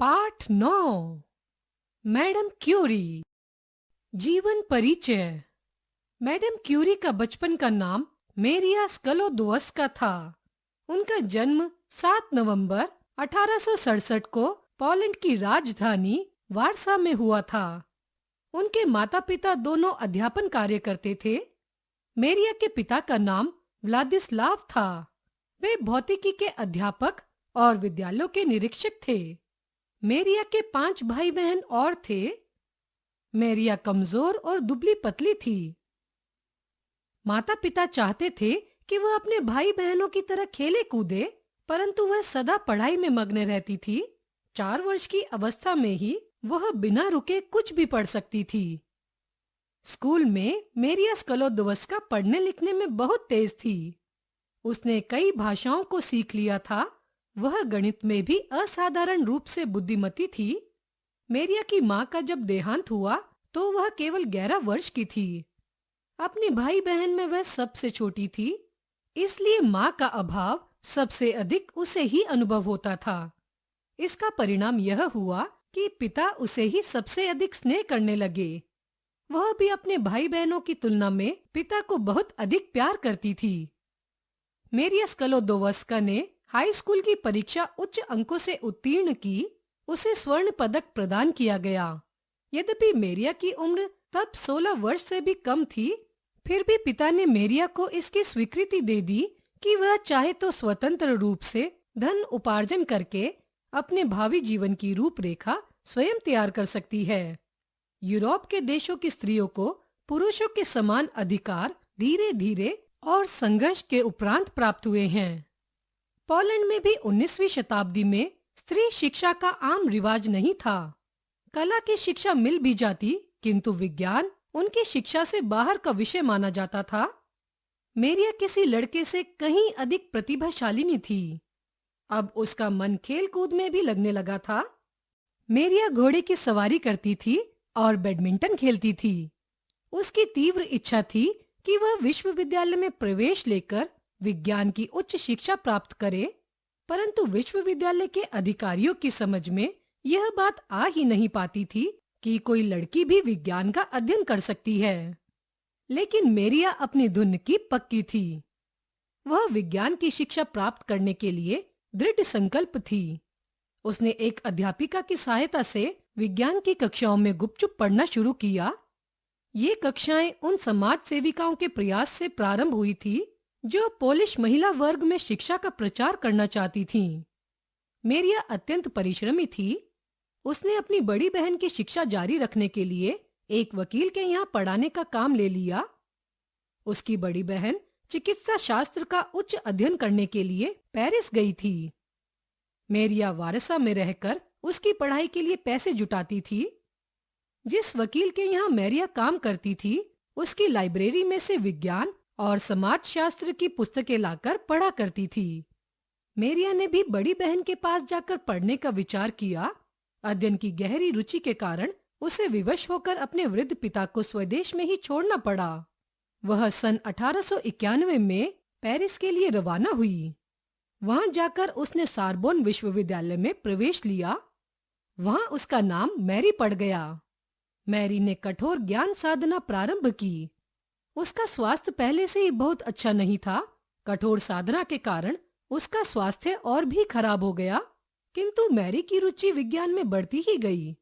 पाठ 9। Madam Curie. जीवन परिचय। मैडम क्यूरी का बचपन का नाम मेरिया स्क्लोदोवस्का था। उनका जन्म 7 नवंबर 1867 को पोलैंड की राजधानी वारसा में हुआ था। उनके माता-पिता दोनों अध्यापन कार्य करते थे। मेरिया के पिता का नाम व्लादिस्लाव था। वे भौतिकी के अध्यापक और विद्यालयों के निरीक्षक थे। मेरिया के 5 भाई बहन और थे। मेरिया कमजोर और दुबली पतली थी। माता पिता चाहते थे कि वह अपने भाई बहनों की तरह खेले कूदे, परंतु वह सदा पढ़ाई में मग्न रहती थी। 4 वर्ष की अवस्था में ही वह बिना रुके कुछ भी पढ़ सकती थी। स्कूल में मेरिया स्क्लोदोवस्का पढ़ने लिखने में बहुत तेज थी। उसने कई भाषाओं को सीख लिया था। वह गणित में भी असाधारण रूप से बुद्धिमती थी। मेरिया की माँ का जब देहांत हुआ तो वह केवल 11 वर्ष की थी। अपने भाई बहन में वह सबसे छोटी थी, इसलिए माँ का अभाव सबसे अधिक उसे ही अनुभव होता था। इसका परिणाम यह हुआ कि पिता उसे ही सबसे अधिक स्नेह करने लगे। वह भी अपने भाई बहनों की तुलना में पिता को बहुत अधिक प्यार करती थी। मेरिया स्क्लोदोवस्का ने हाई स्कूल की परीक्षा उच्च अंकों से उत्तीर्ण की। उसे स्वर्ण पदक प्रदान किया गया। यद्यपि मेरिया की उम्र तब 16 वर्ष से भी कम थी, फिर भी पिता ने मेरिया को इसकी स्वीकृति दे दी कि वह चाहे तो स्वतंत्र रूप से धन उपार्जन करके अपने भावी जीवन की रूपरेखा स्वयं तैयार कर सकती है। यूरोप के देशों की स्त्रियों को पुरुषों के समान अधिकार धीरे धीरे और संघर्ष के उपरांत प्राप्त हुए हैं। पोलैंड में भी 19वीं शताब्दी में स्त्री शिक्षा का आम रिवाज नहीं था। कला की शिक्षा मिल भी जाती, किंतु विज्ञान उनकी शिक्षा से बाहर का विषय माना जाता था। मेरिया किसी लड़के से कहीं अधिक प्रतिभाशालिनी थी। अब उसका मन खेल कूद में भी लगने लगा था। मेरिया घोड़े की सवारी करती थी और बैडमिंटन खेलती थी। उसकी तीव्र इच्छा थी कि वह विश्वविद्यालय में प्रवेश लेकर विज्ञान की उच्च शिक्षा प्राप्त करे, परंतु विश्वविद्यालय के अधिकारियों की समझ में यह बात आ ही नहीं पाती थी कि कोई लड़की भी विज्ञान का अध्ययन कर सकती है। लेकिन मेरिया अपनी धुन की पक्की थी। वह विज्ञान की शिक्षा प्राप्त करने के लिए दृढ़ संकल्प थी। उसने एक अध्यापिका की सहायता से विज्ञान की कक्षाओं में गुपचुप पढ़ना शुरू किया। ये कक्षाएं उन समाज सेविकाओं के प्रयास से प्रारंभ हुई थी जो पोलिश महिला वर्ग में शिक्षा का प्रचार करना चाहती थीं। मेरिया अत्यंत परिश्रमी थी। उसने अपनी बड़ी बहन की शिक्षा जारी रखने के लिए एक वकील के यहाँ पढ़ाने का काम ले लिया। उसकी बड़ी बहन चिकित्सा शास्त्र का उच्च अध्ययन करने के लिए पेरिस गई थी। मेरिया वारसा में रहकर उसकी पढ़ाई के लिए पैसे जुटाती थी। जिस वकील के यहाँ मेरिया काम करती थी, उसकी लाइब्रेरी में से विज्ञान और समाजशास्त्र की पुस्तकें लाकर पढ़ा करती थी। मेरिया ने भी बड़ी बहन के पास जाकर पढ़ने का विचार किया। अध्ययन की गहरी रुचि के कारण उसे विवश होकर अपने वृद्ध पिता को स्वदेश में ही छोड़ना पड़ा। वह सन 1891 में पेरिस के लिए रवाना हुई। वहां जाकर उसने सारबोन विश्वविद्यालय में प्रवेश लिया। वहां उसका नाम मैरी पड़ गया। मैरी ने कठोर ज्ञान साधना प्रारंभ की। उसका स्वास्थ्य पहले से ही बहुत अच्छा नहीं था। कठोर साधना के कारण उसका स्वास्थ्य और भी खराब हो गया, किंतु मैरी की रुचि विज्ञान में बढ़ती ही गई।